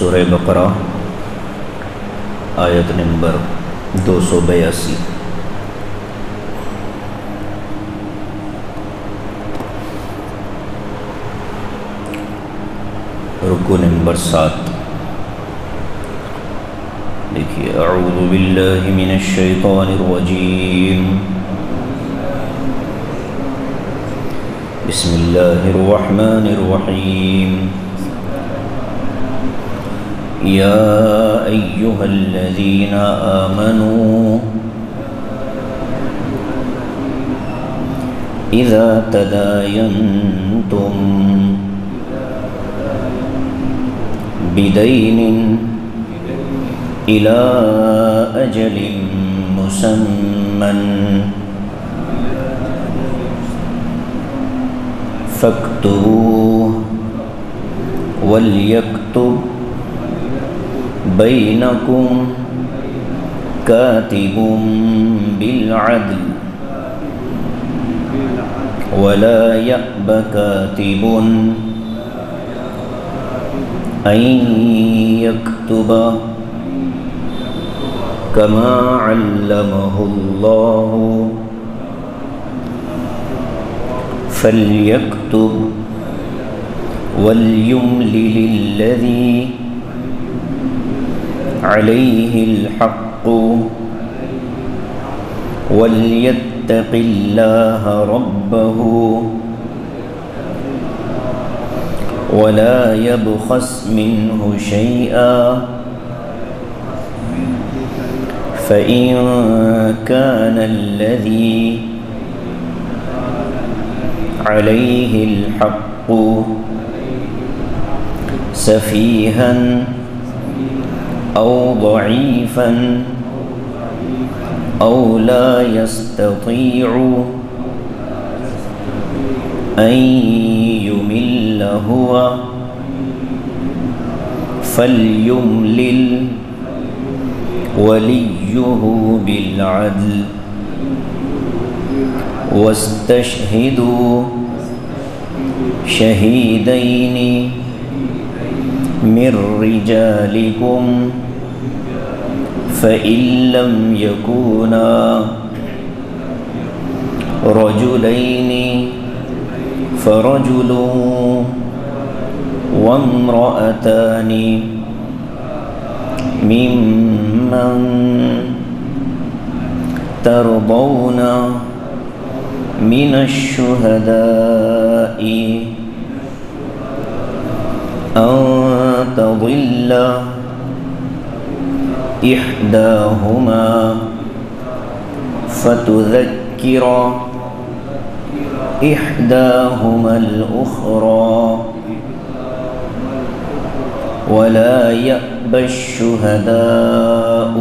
سورہ بقرہ آیت نمبر 282۔ رکوع نمبر 7۔ دیکھیے، اعوذ باللہ من الشیطان الرجیم، بسم اللہ الرحمن الرحیم۔ یا ایہا الذین آمنوا اذا تداینتم بدین إلى أجل مسمى فاكتبوه وليكتب بينكم كاتب بالعدل ولا يأب كاتب أن يكتب كما علمه الله فليكتب وليملل الذي عليه الحق وليتق الله ربه ولا يبخس منه شيئا فإن كان الذي عليه الحق سفيها أو ضعيفا أو لا يستطيع أن يمل هو فليملل وليه بالعدل واستشهدوا شهيدين من رجالكم فإن لم يكونا رجلين فرجل وامرأتان ممن ترضون من الشهداء أن تضل إحداهما فتذكر إحداهما الأخرى ولا يأبى الشهداء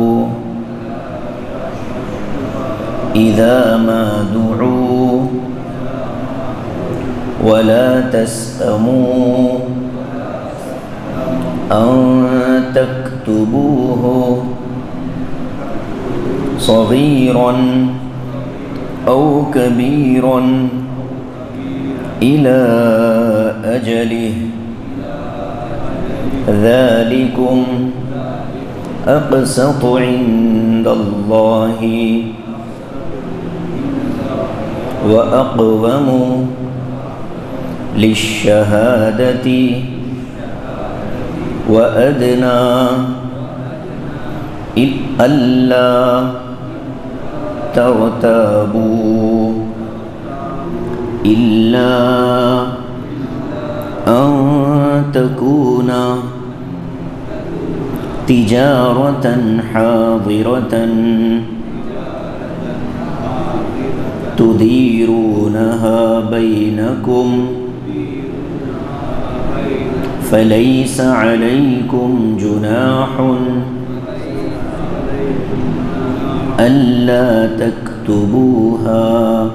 إذا ما دعوا ولا تسأموا أن تكتبوه صغيرا أو كبيرا إلى أجله ذلكم أقسط عند الله وأقوم للشهادة وأدنى ألا ترتابوا إلا أن تكون تجارة حاضرة تديرونها بينكم فليس عليكم جناح ألا تكتبوها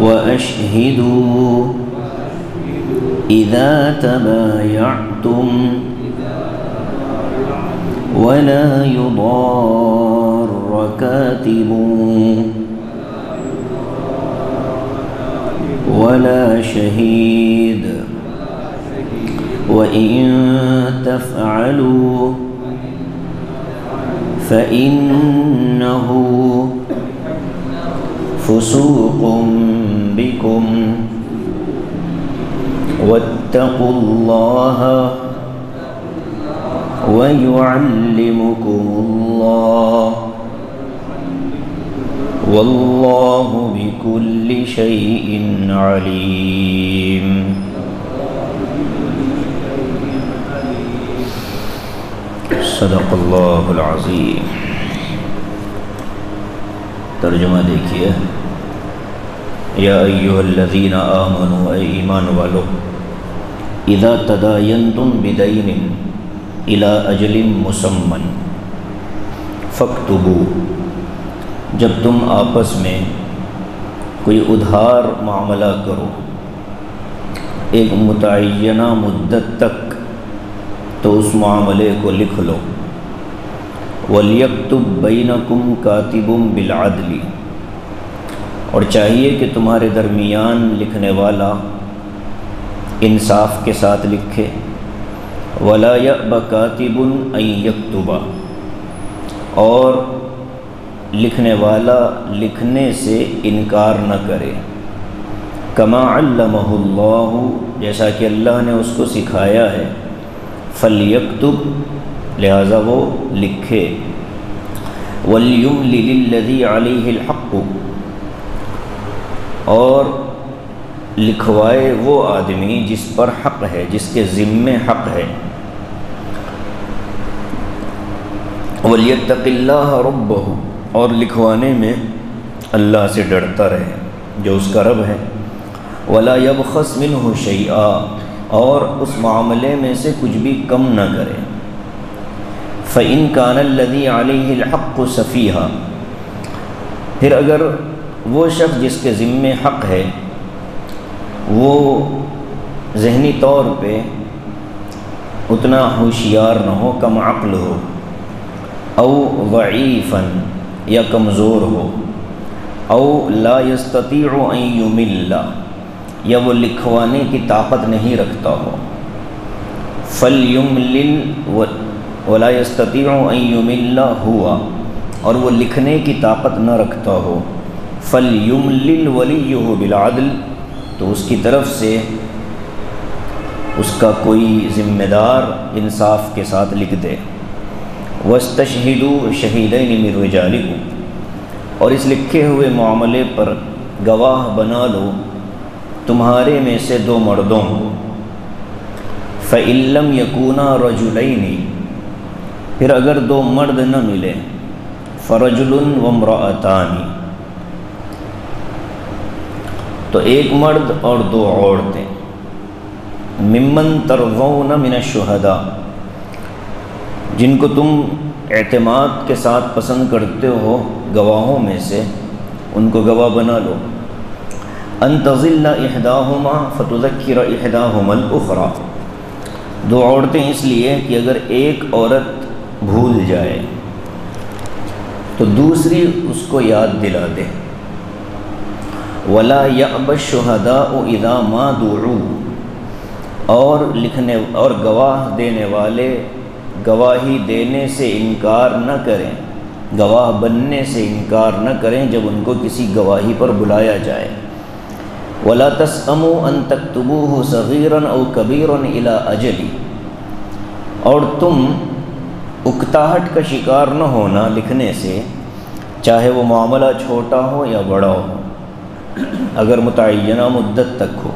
وأشهدوا إذا تبايعتم ولا يضار كاتب ولا شهيد وَإِن تَفْعَلُوا فَإِنَّهُ فُسُوقٌ بِكُمْ وَاتَّقُوا اللَّهَ وَيُعَلِّمُكُمُ اللَّهُ وَاللَّهُ بِكُلِّ شَيْءٍ عَلِيمٌ۔ صدق اللہ العظیم۔ ترجمہ دیکھیے، یا ایھا الذین آمنوا، اے ایمان والو، اذا تداینتم بدین الی اجل مسمى فاکتبوا، جب تم آپس میں کوئی ادھار معاملہ کرو ایک متعینہ مدت تک، تو اس معاملے کو لکھ لو۔ وَلْيَكْتُبْ بَيْنَكُمْ كَاتِبٌ بِالْعَدْلِ، اور چاہیے کہ تمہارے درمیان لکھنے والا انصاف کے ساتھ لکھے۔ وَلَا يَأْبَ كَاتِبٌ أَن يَكْتُبَ، اور لکھنے والا لکھنے سے انکار نہ کرے۔ كَمَا عَلَّمَهُ اللَّهُ، جیسا کہ اللہ نے اس کو سکھایا ہے۔ فَلْيَكْتُبْ، لہذا وہ لکھے۔ وَلْيُمْلِلِ الَّذِي عَلَيْهِ الْحَقُّ، اور لکھوائے وہ آدمی جس پر حق ہے، جس کے ذمے حق ہے۔ وَلْيَتَّقِ اللَّهَ رَبَّهُ، اور لکھوانے میں اللہ سے ڈرتا رہے جو اس کا رب ہے۔ وَلَا يَبْخَسْ مِنْهُ شَيْئًا، اور اس معاملے میں سے کچھ بھی کم نہ کرے۔ فَإِنْ كَانَ الَّذِي عَلَيْهِ الْحَقُّ سَفِيهًا، پھر اگر وہ شخص جس کے ذمے حق ہے وہ ذہنی طور پہ اتنا ہوشیار نہ ہو، کم عقل ہو، او ضعیفاً، یا کمزور ہو، او لا يستطيع ان يمل، یا وہ لکھوانے کی طاقت نہیں رکھتا ہو۔ فَلْيُمْلِلْ وَلَا يَسْتَطِيعُ أَن يُمِلَّ هُوَ، اور وہ لکھنے کی طاقت نہ رکھتا ہو۔ فَلْيُمْلِلْ وَلِيُّهُ بِالْعَدْلِ، تو اس کی طرف سے اس کا کوئی ذمہ دار انصاف کے ساتھ لکھ دے۔ وَاسْتَشْهِدُوا شَهِيدَيْنِ مِن رِجَالِكُمْ، اور اس لکھے ہوئے معاملے پر گواہ بنا لو تمہارے میں سے دو مردوں کو۔ فَإِن لَّمْ يَكُونَا رَجُلَيْنِ، پھر اگر دو مرد نہ ملے، فَرَجُلٌ وَامْرَأَتَانِ، تو ایک مرد اور دو عورتیں۔ ممن ترضون من الشہداء، جن کو تم اعتماد کے ساتھ پسند کرتے ہو گواہوں میں سے، ان کو گواہ بنا لو۔ ان تضل احداہما فتذکر احداہما الاخری، دو عورتیں اس لیے کہ اگر ایک عورت بھول جائے تو دوسری اس کو یاد دلا دے۔ ولا یأبی الشہداء اذا ما دعوا، اور گواہ دینے والے گواہی دینے سے انکار نہ کریں، گواہ بننے سے انکار نہ کریں جب ان کو کسی گواہی پر بلایا جائے۔ ولا تسأموا ان تكتبوه صغيرا او كبيرا الى اجل، اور تم اکتاہٹ کا شکار نہ ہونا لکھنے سے، چاہے وہ معاملہ چھوٹا ہو یا بڑا ہو، اگر متعینہ مدت تک ہو۔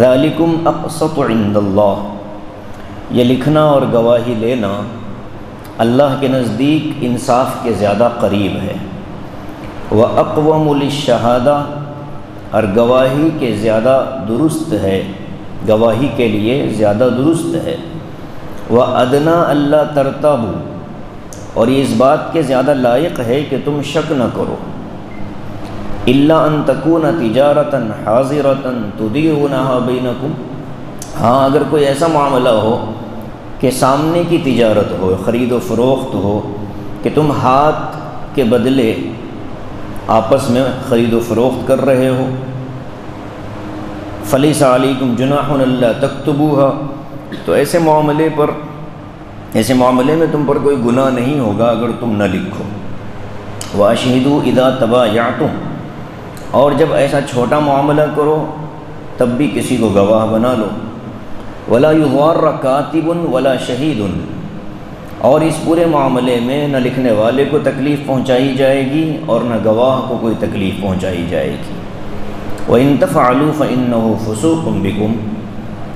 ذالکم اقسط عند اللہ، یہ لکھنا اور گواہی لینا اللہ کے نزدیک انصاف کے زیادہ قریب ہے۔ وَأَقْوَمُ لِلشَّهَادَةِ، اور گواہی کے زیادہ درست ہے، گواہی کے لیے زیادہ درست ہے۔ وَأَدْنَىٰ أَلَّا تَرْتَابُوا، اور یہ اس بات کے زیادہ لائق ہے کہ تم شک نہ کرو۔ إِلَّا أَن تَكُونَ تِجَارَةً حَاضِرَةً تُدِيرُونَهَا بَيْنَكُمْ، ہاں اگر کوئی ایسا معاملہ ہو کہ سامنے کی تجارت ہو، خرید و فروخت ہو، کہ تم ہاتھ کے بدلے آپس میں خرید و فروخت کر رہے ہو۔ فَلَيْسَ عَلَيْكُمْ جُنَاحٌ أَلَّا تَكْتُبُوهَا، تو ایسے معاملے میں تم پر کوئی گناہ نہیں ہوگا اگر تم نہ لکھو۔ وَأَشْهِدُوا إِذَا تَبَايَعْتُمْ، اور جب ایسا چھوٹا معاملہ کرو تب بھی کسی کو گواہ بنا لو۔ وَلَا يُضَارَّ كَاتِبٌ وَلَا شَهِيدٌ، اور اس پورے معاملے میں نہ لکھنے والے کو تکلیف پہنچائی جائے گی اور نہ گواہ کو کوئی تکلیف پہنچائی جائے گی۔ وَإِن تَفْعَلُوا فَإِنَّهُ فُسُوقٌ بِكُمْ،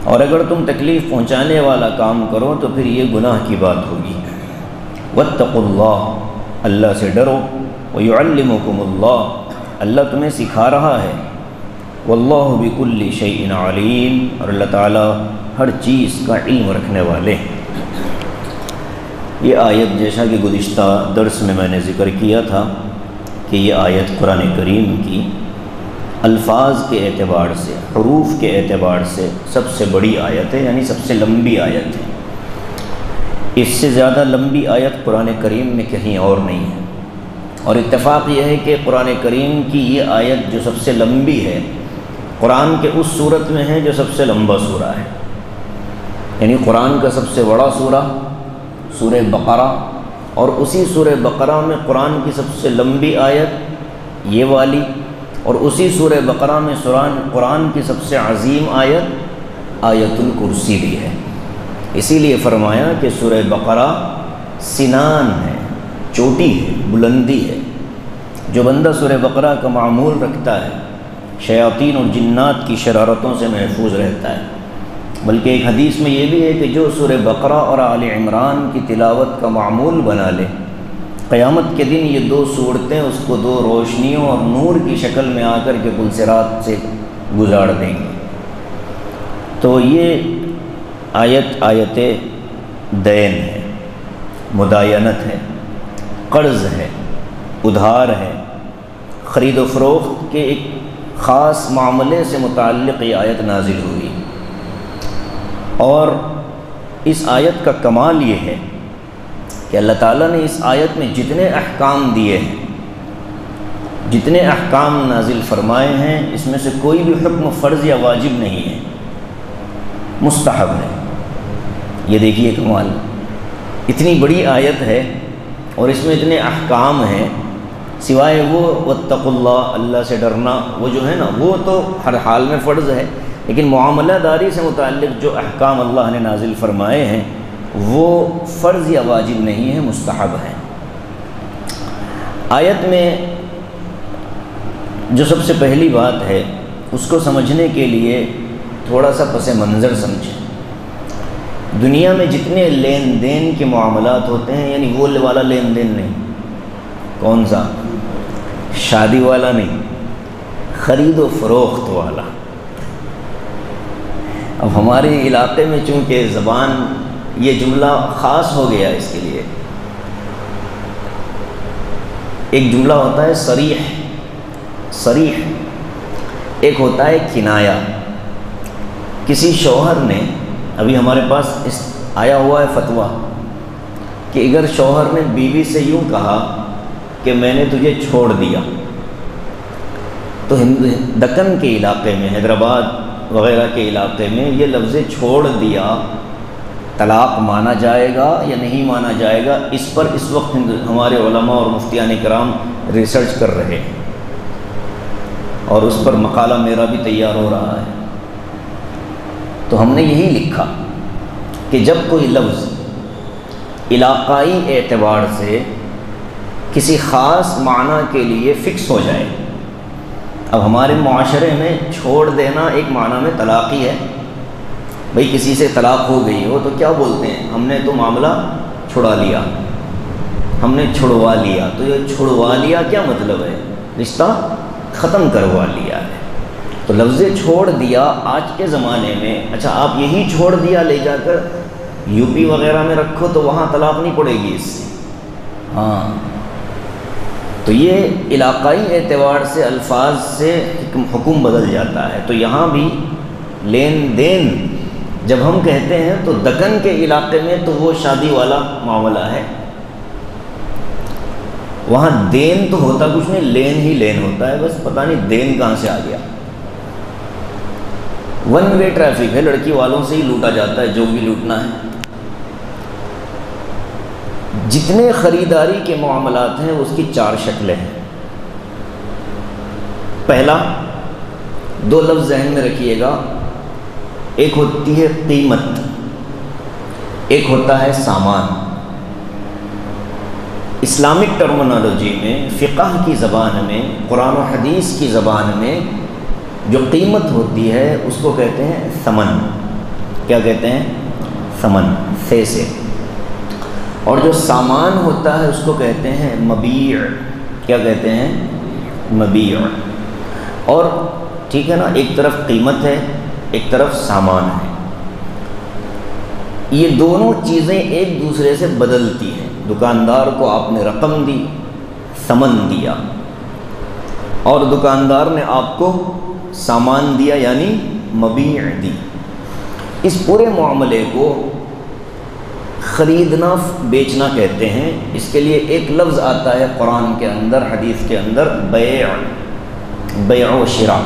اور اگر تم تکلیف پہنچانے والا کام کرو تو پھر یہ گناہ کی بات ہوگی۔ وَاتَّقُوا اللَّهَ، اللہ سے ڈرو۔ وَيُعَلِّمُكُمُ اللَّهُ، اللہ تمہیں سکھا رہا ہے۔ وَاللَّهُ بِكُلِّ شَيْءٍ عَلِيمٌ، اور اللہ تعالیٰ ہر چیز کا علم رکھنے والے ہیں۔ یہ آیت جیسا کہ گزشتہ درس میں میں نے ذکر کیا تھا کہ یہ آیت قرآن کریم کی الفاظ کے اعتبار سے، حروف کے اعتبار سے سب سے بڑی آیت ہے، یعنی سب سے لمبی آیت ہے۔ اس سے زیادہ لمبی آیت قرآن کریم میں کہیں اور نہیں ہے، اور اتفاق یہ ہے کہ قرآن کریم کی یہ آیت جو سب سے لمبی ہے قرآن کے اس سورت میں ہے جو سب سے لمبا سورہ ہے، یعنی قرآن کا سب سے بڑا سورہ سورہ بقرہ، اور اسی سورہ بقرہ میں قرآن کی سب سے لمبی آیت یہ والی، اور اسی سورہ بقرہ میں قرآن کی سب سے عظیم آیت آیت الکرسی بھی ہے۔ اسی لیے فرمایا کہ سورہ بقرہ سنان ہے، چوٹی ہے، بلندی ہے۔ جو بندہ سورہ بقرہ کا معمول رکھتا ہے شیاطین اور جنات کی شرارتوں سے محفوظ رہتا ہے۔ بلکہ ایک حدیث میں یہ بھی ہے کہ جو سورہ بقرہ اور آل عمران کی تلاوت کا معمول بنا لے، قیامت کے دن یہ دو صورتیں اس کو دو روشنیوں اور نور کی شکل میں آ کر کے پلسرات سے گزار دیں گے۔ تو یہ آیت دین ہے، مداینت ہے، قرض ہے، ادھار ہے، خرید و فروخت کے ایک خاص معاملے سے متعلق یہ آیت نازل ہوئی۔ اور اس آیت کا کمال یہ ہے کہ اللہ تعالیٰ نے اس آیت میں جتنے احکام دیے ہیں، جتنے احکام نازل فرمائے ہیں، اس میں سے کوئی بھی حکم فرض یا واجب نہیں ہے، مستحب ہے۔ یہ دیکھیے کمال، اتنی بڑی آیت ہے اور اس میں اتنے احکام ہیں، سوائے وہ واتقوا اللہ، اللہ سے ڈرنا، وہ جو ہے نا وہ تو ہر حال میں فرض ہے، لیکن معاملہ داری سے متعلق جو احکام اللہ نے نازل فرمائے ہیں وہ فرض یا واجب نہیں ہے، مستحب ہے۔ آیت میں جو سب سے پہلی بات ہے اس کو سمجھنے کے لیے تھوڑا سا پس منظر سمجھیں۔ دنیا میں جتنے لین دین کے معاملات ہوتے ہیں، یعنی وہ والا لین دین نہیں، کون سا؟ شادی والا نہیں، خرید و فروخت والا۔ اب ہمارے علاقے میں چونکہ زبان یہ جملہ خاص ہو گیا، اس کے لیے ایک جملہ ہوتا ہے صریح، ایک ہوتا ہے کنایا۔ کسی شوہر نے، ابھی ہمارے پاس آیا ہوا ہے فتویٰ کہ اگر شوہر نے بیوی سے یوں کہا کہ میں نے تجھے چھوڑ دیا، تو دکن کے علاقے میں، حیدرآباد وغیرہ کے علاقے میں یہ لفظ چھوڑ دیا طلاق مانا جائے گا یا نہیں مانا جائے گا، اس پر اس وقت ہمارے علماء اور مفتیان کرام ریسرچ کر رہے ہیں، اور اس پر مقالہ میرا بھی تیار ہو رہا ہے۔ تو ہم نے یہی لکھا کہ جب کوئی لفظ علاقائی اعتبار سے کسی خاص معنی کے لیے فکس ہو جائے، اب ہمارے معاشرے میں چھوڑ دینا ایک معنی میں طلاق ہی ہے، بھئی کسی سے طلاق ہو گئی ہو تو کیا بولتے ہیں؟ ہم نے تو معاملہ چھڑا لیا، ہم نے چھڑوا لیا۔ تو یہ چھڑوا لیا کیا مطلب ہے؟ رشتہ ختم کروا لیا ہے۔ تو لفظ چھوڑ دیا آج کے زمانے میں، اچھا آپ یہی چھوڑ دیا لے جا کر یو پی وغیرہ میں رکھو تو وہاں طلاق نہیں پڑے گی اس سے، ہاں۔ تو یہ علاقائی اعتبار سے الفاظ سے حکم بدل جاتا ہے۔ تو یہاں بھی لین دین جب ہم کہتے ہیں تو دکن کے علاقے میں تو وہ شادی والا معاملہ ہے، وہاں دین تو ہوتا کچھ نہیں، لین ہی لین ہوتا ہے، بس پتہ نہیں دین کہاں سے آ گیا۔ ون وے ٹریفک ہے، لڑکی والوں سے ہی لوٹا جاتا ہے جو بھی لوٹنا ہے۔ جتنے خریداری کے معاملات ہیں اس کی 4 شکلیں ہیں۔ پہلا، 2 لفظ ذہن میں رکھیے گا، ایک ہوتی ہے قیمت، ایک ہوتا ہے سامان۔ اسلامک ٹرمنالوجی میں، فقہ کی زبان میں، قرآن و حدیث کی زبان میں جو قیمت ہوتی ہے اس کو کہتے ہیں ثمن۔ کیا کہتے ہیں؟ ثمن، سے۔ اور جو سامان ہوتا ہے اس کو کہتے ہیں مبیع۔ کیا کہتے ہیں؟ مبیع۔ اور ٹھیک ہے نا، ایک طرف قیمت ہے، ایک طرف سامان ہے۔ یہ دونوں چیزیں ایک دوسرے سے بدلتی ہیں۔ دکاندار کو آپ نے رقم دی، ثمن دیا، اور دکاندار نے آپ کو سامان دیا یعنی مبیع دی۔ اس پورے معاملے کو خریدنا بیچنا کہتے ہیں۔ اس کے لیے ایک لفظ آتا ہے قرآن کے اندر، حدیث کے اندر، بیع و شراء۔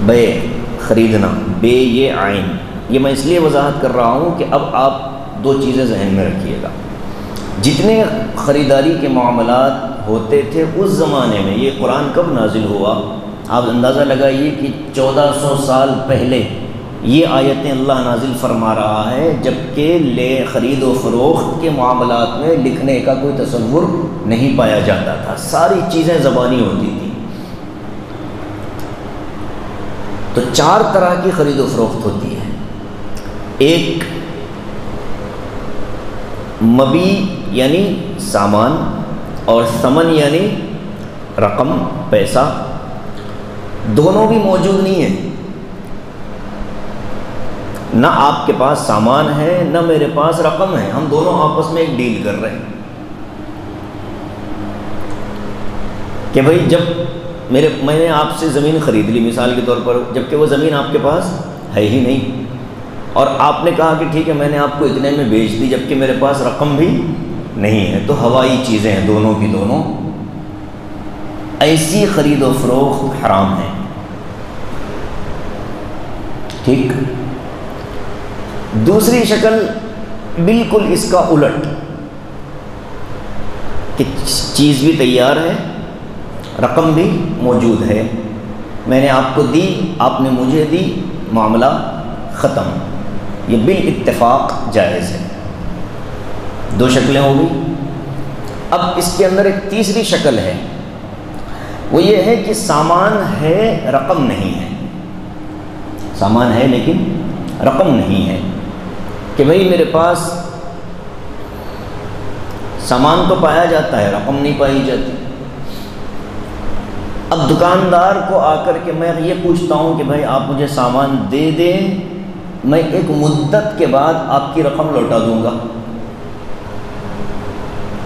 بیع خریدنا، بے یہ عین۔ یہ میں اس لیے وضاحت کر رہا ہوں کہ اب آپ 2 چیزیں ذہن میں رکھیے گا۔ جتنے خریداری کے معاملات ہوتے تھے اس زمانے میں، یہ قرآن کب نازل ہوا؟ آپ اندازہ لگائیے کہ 1400 سال پہلے یہ آیتیں اللہ نازل فرما رہا ہے، جبکہ خرید و فروخت کے معاملات میں لکھنے کا کوئی تصور نہیں پایا جاتا تھا، ساری چیزیں زبانی ہوتی تھیں۔ تو 4 طرح کی خرید و فروخت ہوتی ہے۔ ایک مبیع یعنی سامان، اور ثمن یعنی رقم، پیسہ۔ دونوں بھی موجود نہیں ہیں، نہ آپ کے پاس سامان ہے نہ میرے پاس رقم ہے، ہم دونوں آپس میں ایک ڈیل کر رہے ہیں کہ بھائی جب میں نے آپ سے زمین خرید لی مثال کے طور پر، جبکہ وہ زمین آپ کے پاس ہے ہی نہیں، اور آپ نے کہا کہ ٹھیک ہے میں نے آپ کو اتنے میں بیچ دی، جبکہ میرے پاس رقم بھی نہیں ہے، تو ہوائی چیزیں ہیں دونوں کی دونوں۔ ایسی خرید و فروخت حرام ہے۔ ٹھیک۔ دوسری شکل بالکل اس کا الٹ، کہ چیز بھی تیار ہے، رقم بھی موجود ہے، میں نے آپ کو دی، آپ نے مجھے دی، معاملہ ختم۔ یہ بالاتفاق جائز ہے۔ 2 شکلیں ہو گئی۔ اب اس کے اندر ایک تیسری شکل ہے، وہ یہ ہے کہ سامان ہے رقم نہیں ہے، سامان ہے لیکن رقم نہیں ہے، کہ بھئی میرے پاس سامان تو پایا جاتا ہے، رقم نہیں پائی جاتی۔ اب دکاندار کو آ کر کے میں یہ پوچھتا ہوں کہ بھئی آپ مجھے سامان دے دیں، میں ایک مدت کے بعد آپ کی رقم لوٹا دوں گا،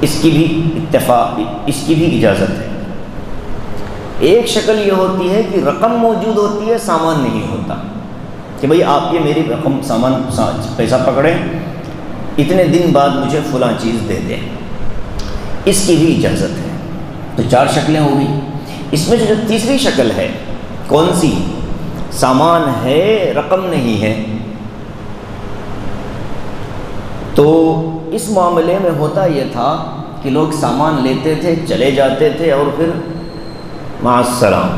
اس کی بھی اتفاق، اس کی بھی اجازت ہے۔ ایک شکل یہ ہوتی ہے کہ رقم موجود ہوتی ہے، سامان نہیں ہوتا، کہ بھئی آپ یہ میری رقم، سامان، پیسہ پکڑیں، اتنے دن بعد مجھے فلاں چیز دے دیں، اس کی بھی اجازت ہے۔ تو 4 شکلیں ہو گئی۔ اس میں جو تیسری شکل ہے، کون سی؟ سامان ہے رقم نہیں ہے۔ تو اس معاملے میں ہوتا یہ تھا کہ لوگ سامان لیتے تھے، چلے جاتے تھے، اور پھر مع السلام،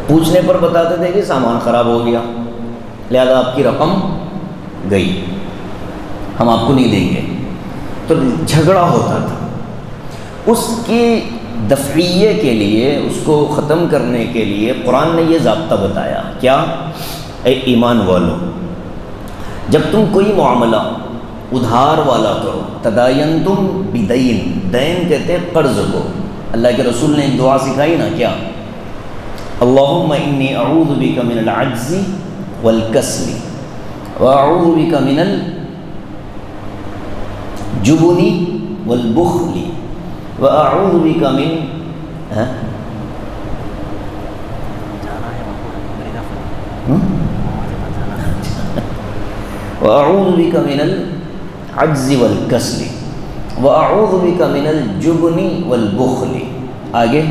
پوچھنے پر بتاتے تھے کہ سامان خراب ہو گیا، لہذا آپ کی رقم گئی، ہم آپ کو نہیں دیں گے۔ تو جھگڑا ہوتا تھا۔ اس کی دفعیے کے لیے، اس کو ختم کرنے کے لیے قرآن نے یہ ضابطہ بتایا، کیا؟ اے ایمان والو، جب تم کوئی معاملہ ادھار والا کرو، تداینتم بدین، دین کہتے ہیں قرض کو۔ اللہ کے رسول نے ایک دعا سکھائی نا، کیا؟ اللہم انی اعوذ بک من العجز والکسل واعوذ بک من الجبن والبخل واعوذ بک من واعوذ بک من العجز والکسل واعوذ بک من الجبن والبخل، آگے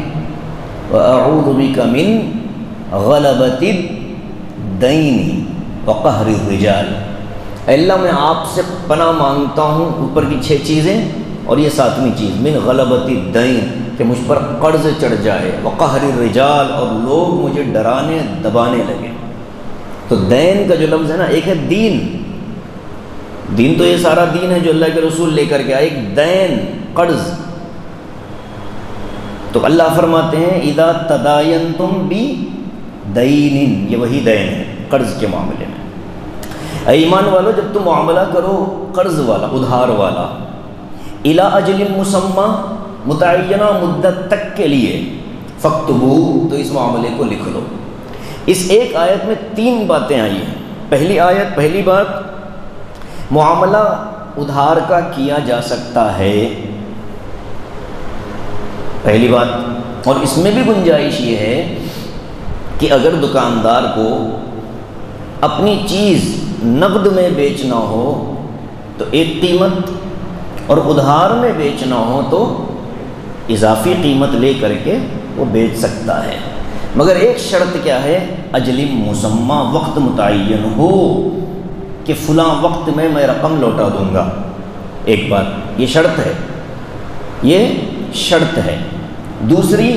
واعوذ بک من غلبت الدین وقہر الرجال، اے اللہ میں آپ سے پناہ مانگتا ہوں اوپر کی 6 چیزیں اور یہ 7ویں چیز، من غلبت الدین، کہ مجھ پر قرض چڑھ جائے، وقہر الرجال، اور لوگ مجھے ڈرانے دبانے لگے۔ تو دین کا جو لفظ ہے نا، ایک ہے دین، دین تو یہ سارا دین ہے جو اللہ کے رسول لے کر کے آئے، ایک دین قرض۔ تو اللہ فرماتے ہیں اذا تداینتم بدین، یہ وہی دین ہے قرض کے معاملے میں۔ اے ایمان والو، جب تم معاملہ کرو قرض والا، ادھار والا، الی اجل مسمی، متعینہ مدت تک کے لیے، فاکتبوا، تو اس معاملے کو لکھ لو۔ اس ایک آیت میں 3 باتیں آئی ہیں۔ پہلی بات، معاملہ ادھار کا کیا جا سکتا ہے، پہلی بات۔ اور اس میں بھی گنجائش یہ ہے کہ اگر دکاندار کو اپنی چیز نقد میں بیچنا ہو تو ایک قیمت، اور ادھار میں بیچنا ہو تو اضافی قیمت لے کر کے وہ بیچ سکتا ہے، مگر ایک شرط کیا ہے، اجل مسمی، وقت متعین ہو کہ فلاں وقت میں رقم لوٹا دوں گا۔ ایک بات یہ شرط ہے، یہ شرط ہے۔ دوسری،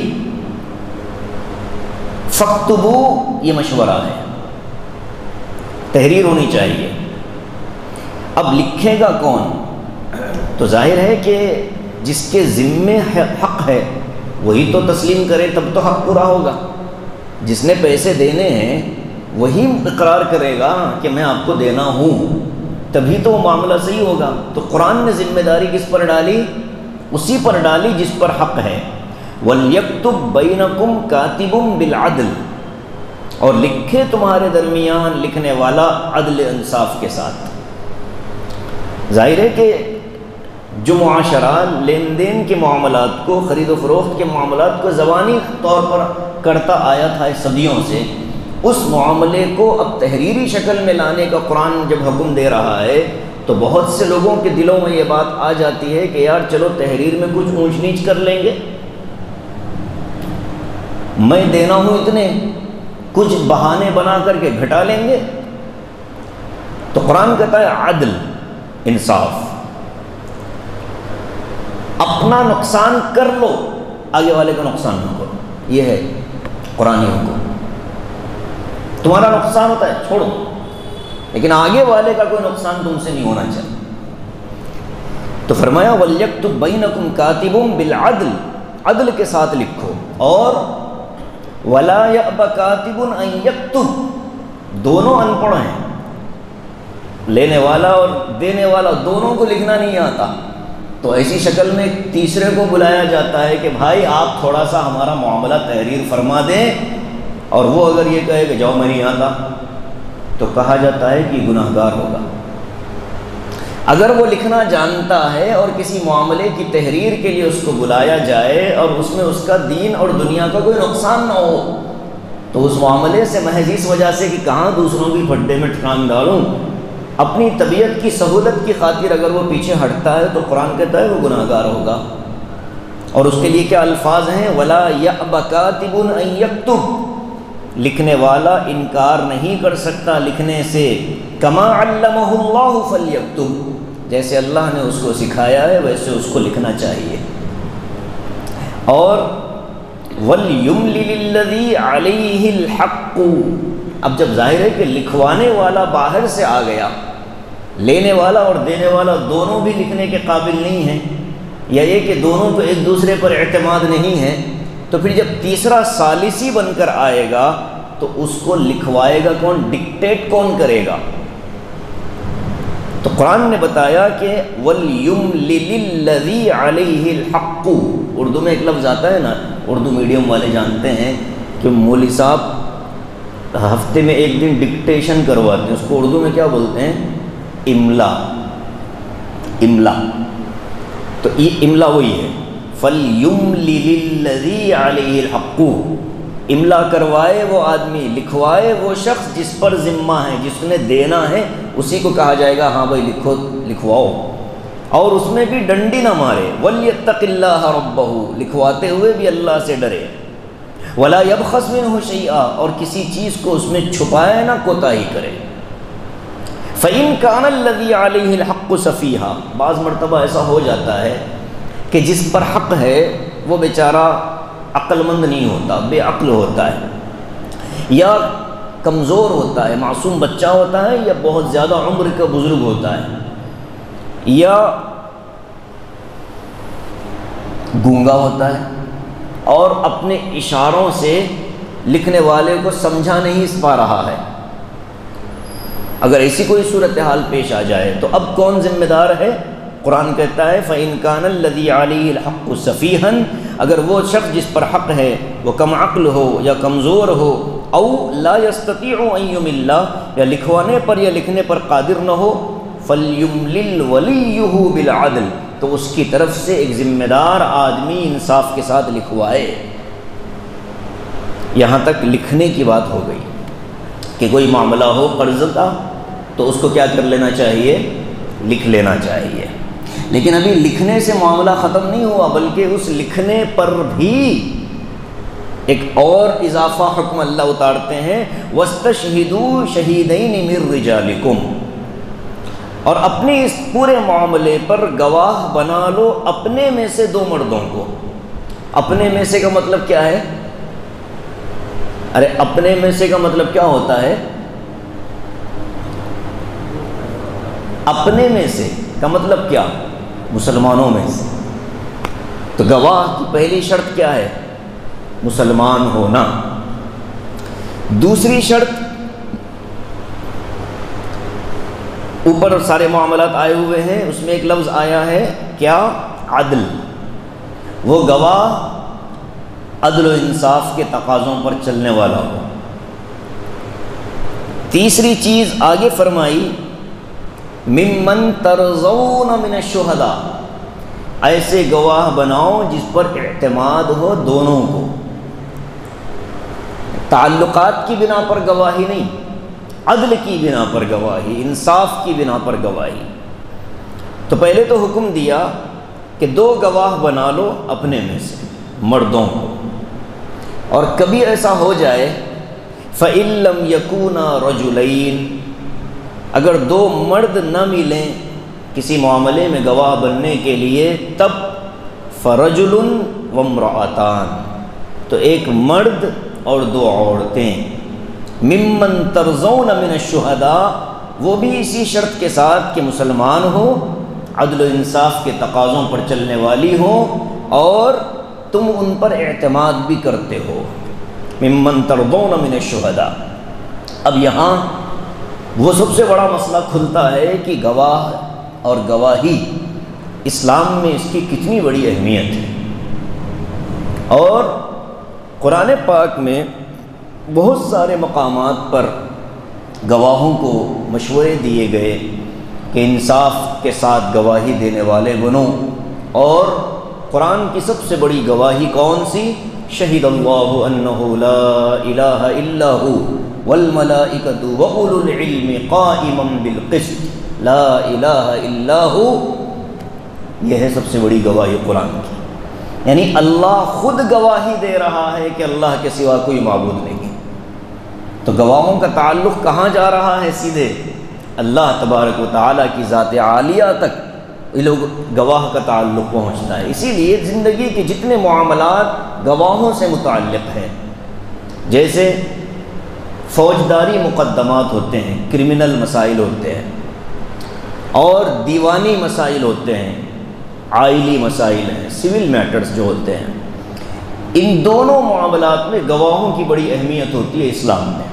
فاکتبوا، یہ مشورہ ہے، تحریر ہونی چاہیے۔ اب لکھے گا کون؟ تو ظاہر ہے کہ جس کے ذمے حق ہے وہی تو تسلیم کرے، تب تو حق پورا ہوگا۔ جس نے پیسے دینے ہیں وہی اقرار کرے گا کہ میں آپ کو دینا ہوں، تبھی تو وہ معاملہ صحیح ہوگا۔ تو قرآن نے ذمہ داری کس پر ڈالی؟ اسی پر ڈالی جس پر حق ہے۔ وَلْيَكْتُبْ بَيْنَكُمْ كَاتِبٌ بِالْعَدْلِ، اور لکھے تمہارے درمیان لکھنے والا عدل انصاف کے ساتھ۔ ظاہر ہے کہ جو معاشرہ لین دین کے معاملات کو، خرید و فروخت کے معاملات کو زبانی طور پر کرتا آیا تھا صدیوں سے، اس معاملے کو اب تحریری شکل میں لانے کا قرآن جب حکم دے رہا ہے تو بہت سے لوگوں کے دلوں میں یہ بات آ جاتی ہے کہ یار چلو تحریر میں کچھ اونچ نیچ کر لیں گے، میں دینا ہوں اتنے، کچھ بہانے بنا کر کے گھٹا لیں گے۔ تو قرآن کہتا ہے عدل، انصاف، اپنا نقصان کر لو، آگے والے کا نقصان نہ کرو، یہ ہے قرآنی حکم۔ تمہارا نقصان ہوتا ہے چھوڑو، لیکن آگے والے کا کوئی نقصان تم سے نہیں ہونا چاہیے۔ تو فرمایا وَلْيَكْتُبْ بَيْنَكُمْ كَاتِبٌ بِالْعَدْلِ، عدل کے ساتھ لکھو، اور وَلَا يَأْبَ كَاتِبٌ أَن يَكْتُبْ، دونوں ان پڑھ ہیں، لینے والا اور دینے والا دونوں کو لکھنا نہیں آتا، تو ایسی شکل میں تیسرے کو بلایا جاتا ہے کہ بھائی آپ تھوڑا سا ہمارا معاملہ تحریر فرما دیں، اور وہ اگر یہ کہے کہ جاؤ میں نہیں آتا تو کہا جاتا ہے کہ گناہ گار ہوگا۔ اگر وہ لکھنا جانتا ہے اور کسی معاملے کی تحریر کے لیے اس کو بلایا جائے اور اس میں اس کا دین اور دنیا کا کوئی نقصان نہ ہو، تو اس معاملے سے محض اس وجہ سے کہ کہاں دوسروں کی پھڈے میں ٹھکان ڈالوں، اپنی طبیعت کی سہولت کی خاطر اگر وہ پیچھے ہٹتا ہے تو قرآن کہتا ہے وہ گناہ گار ہوگا۔ اور اس کے لیے کیا الفاظ ہیں؟ وَلَا يَأْبَ كَاتِبٌ أَن يَكْتُبْ، لکھنے والا انکار نہیں کر سکتا لکھنے سے، کما علمہ اللہ فلیکتب، جیسے اللہ نے اس کو سکھایا ہے ویسے اس کو لکھنا چاہیے۔ اور وَلْيُمْلِلِ الَّذِي عَلَيْهِ الْحَقُّ، اب جب ظاہر ہے کہ لکھوانے والا باہر سے آ گیا، لینے والا اور دینے والا دونوں بھی لکھنے کے قابل نہیں ہیں، یا یہ کہ دونوں کو ایک دوسرے پر اعتماد نہیں ہے، تو پھر جب تیسرا ثالثی بن کر آئے گا تو اس کو لکھوائے گا کون؟ ڈکٹیٹ کون کرے گا؟ تو قرآن نے بتایا کہ وَلْيُمْلِلِ الَّذِي عَلَيْهِ الْحَقُّ، اردو میں ایک لفظ آتا ہے نا، اردو میڈیم والے جانتے ہیں کہ مولوی صاحب ہفتے میں ایک دن ڈکٹیشن کرواتے ہیں، اس کو اردو میں کیا بولتے ہیں؟ املا۔ املا، تو یہ املا وہی ہے، فَلْيُمْلِلِ الَّذِي عَلَيْهِ الْحَقُّ، املا کروائے وہ آدمی، لکھوائے وہ شخص جس پر ذمہ ہے، جس نے دینا ہے، اسی کو کہا جائے گا ہاں بھائی لکھو، لکھواؤ، اور اس میں بھی ڈنڈی نہ مارے، وَلْيَتَّقِ اللَّهَ رَبَّهُ، لکھواتے ہوئے بھی اللہ سے ڈرے، ولا یبخس منہ شیئا، اور کسی چیز کو اس میں چھپائے نہ، کوتاہی کرے۔ فإن كان الذي عليه الحق سفیہا، بعض مرتبہ ایسا ہو جاتا ہے کہ جس پر حق ہے وہ بیچارہ عقل مند نہیں ہوتا، بے عقل ہوتا ہے، یا کمزور ہوتا ہے، معصوم بچہ ہوتا ہے، یا بہت زیادہ عمر کا بزرگ ہوتا ہے، یا گونگا ہوتا ہے اور اپنے اشاروں سے لکھنے والے کو سمجھا نہیں پا رہا ہے۔ اگر ایسی کوئی صورتحال پیش آ جائے تو اب کون ذمہ دار ہے؟ قرآن کہتا ہے فَإِن كَانَ الَّذِي عَلَيْهِ الْحَقُّ سَفِيهًا، اگر وہ شخص جس پر حق ہے وہ کم عقل ہو یا کمزور ہو، او لا يستطيع ان يمل، یا لکھوانے پر یا لکھنے پر قادر نہ ہو، فَلْيُمْلِلْ وَلِيُّهُ بِالْعَدْلِ، تو اس کی طرف سے ایک ذمہ دار آدمی انصاف کے ساتھ لکھوائے۔ یہاں تک لکھنے کی بات ہو گئی کہ کوئی معاملہ ہو قرض کا تو اس کو کیا کر لینا چاہیے؟ لکھ لینا چاہیے۔ لیکن ابھی لکھنے سے معاملہ ختم نہیں ہوا، بلکہ اس لکھنے پر بھی ایک اور اضافہ حکم اللہ اتارتے ہیں، وَاسْتَشْهِدُوا شَهِيدَيْنِ مِن رِجَالِكُمْ، اور اپنے اس پورے معاملے پر گواہ بنا لو اپنے میں سے 2 مردوں کو۔ اپنے میں سے کا مطلب کیا ہے؟ ارے اپنے میں سے کا مطلب کیا ہوتا ہے؟ اپنے میں سے کا مطلب کیا؟ مسلمانوں میں سے۔ تو گواہ کی پہلی شرط کیا ہے؟ مسلمان ہونا۔ دوسری شرط، اوپر سارے معاملات آئے ہوئے ہیں، اس میں ایک لفظ آیا ہے کیا؟ عدل۔ وہ گواہ عدل و انصاف کے تقاضوں پر چلنے والا ہو۔ تیسری چیز آگے فرمائی ممن ترضون من الشہداء، ایسے گواہ بناؤ جس پر اعتماد ہو دونوں کو، تعلقات کی بنا پر گواہی نہیں، عدل کی بنا پر گواہی، انصاف کی بنا پر گواہی۔ تو پہلے تو حکم دیا کہ 2 گواہ بنا لو اپنے میں سے مردوں کو، اور کبھی ایسا ہو جائے فَإِن لَّمْ يَكُونَا رَجُلَيْنِ، اگر 2 مرد نہ ملیں کسی معاملے میں گواہ بننے کے لیے، تب فَرَجُلٌ وَامْرَأَتَانِ، تو ایک مرد اور 2 عورتیں، ممن ترضون من الشہداء، وہ بھی اسی شرط کے ساتھ کہ مسلمان ہو، عدل و انصاف کے تقاضوں پر چلنے والی ہو، اور تم ان پر اعتماد بھی کرتے ہو، ممن ترضون من الشہداء۔ اب یہاں وہ سب سے بڑا مسئلہ کھلتا ہے کہ گواہ اور گواہی اسلام میں اس کی کتنی بڑی اہمیت ہے، اور قرآن پاک میں بہت سارے مقامات پر گواہوں کو مشورے دیے گئے کہ انصاف کے ساتھ گواہی دینے والے بنو، اور قرآن کی سب سے بڑی گواہی کون سی؟ شہید اللہ انہ لا الہ الا ہو والملائکۃ واولو العلم قائما بالقسط لا الہ الا ہو، یہ ہے سب سے بڑی گواہی قرآن کی، یعنی اللہ خود گواہی دے رہا ہے کہ اللہ کے سوا کوئی معبود نہیں ہے۔ تو گواہوں کا تعلق کہاں جا رہا ہے؟ سیدھے اللہ تبارک و تعالیٰ کی ذات عالیہ تک لوگ گواہ کا تعلق پہنچتا ہے۔ اسی لیے زندگی کے جتنے معاملات گواہوں سے متعلق ہیں، جیسے فوجداری مقدمات ہوتے ہیں، کرمنل مسائل ہوتے ہیں، اور دیوانی مسائل ہوتے ہیں، عائلی مسائل ہیں، سول میٹرز جو ہوتے ہیں، ان دونوں معاملات میں گواہوں کی بڑی اہمیت ہوتی ہے اسلام میں،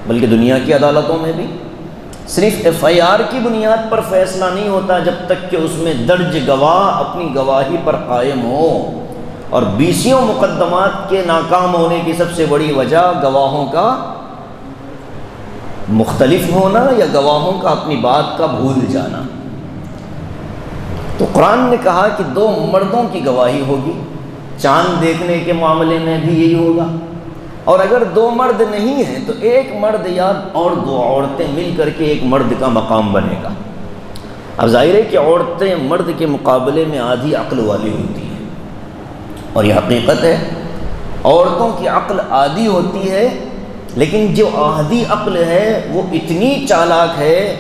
بلکہ دنیا کی عدالتوں میں بھی۔ صرف FIR کی بنیاد پر فیصلہ نہیں ہوتا جب تک کہ اس میں درج گواہ اپنی گواہی پر قائم ہو، اور 20 مقدمات کے ناکام ہونے کی سب سے بڑی وجہ گواہوں کا مختلف ہونا یا گواہوں کا اپنی بات کا بھول جانا۔ تو قرآن نے کہا کہ 2 مردوں کی گواہی ہوگی، چاند دیکھنے کے معاملے میں بھی یہی ہوگا، اور اگر 2 مرد نہیں ہیں تو 1 مرد یا اور 2 عورتیں مل کر کے ایک مرد کا مقام بنے گا۔ اب ظاہر ہے کہ عورتیں مرد کے مقابلے میں آدھی عقل والی ہوتی ہیں، اور یہ حقیقت ہے عورتوں کی عقل آدھی ہوتی ہے، لیکن جو آدھی عقل ہے وہ اتنی چالاک ہے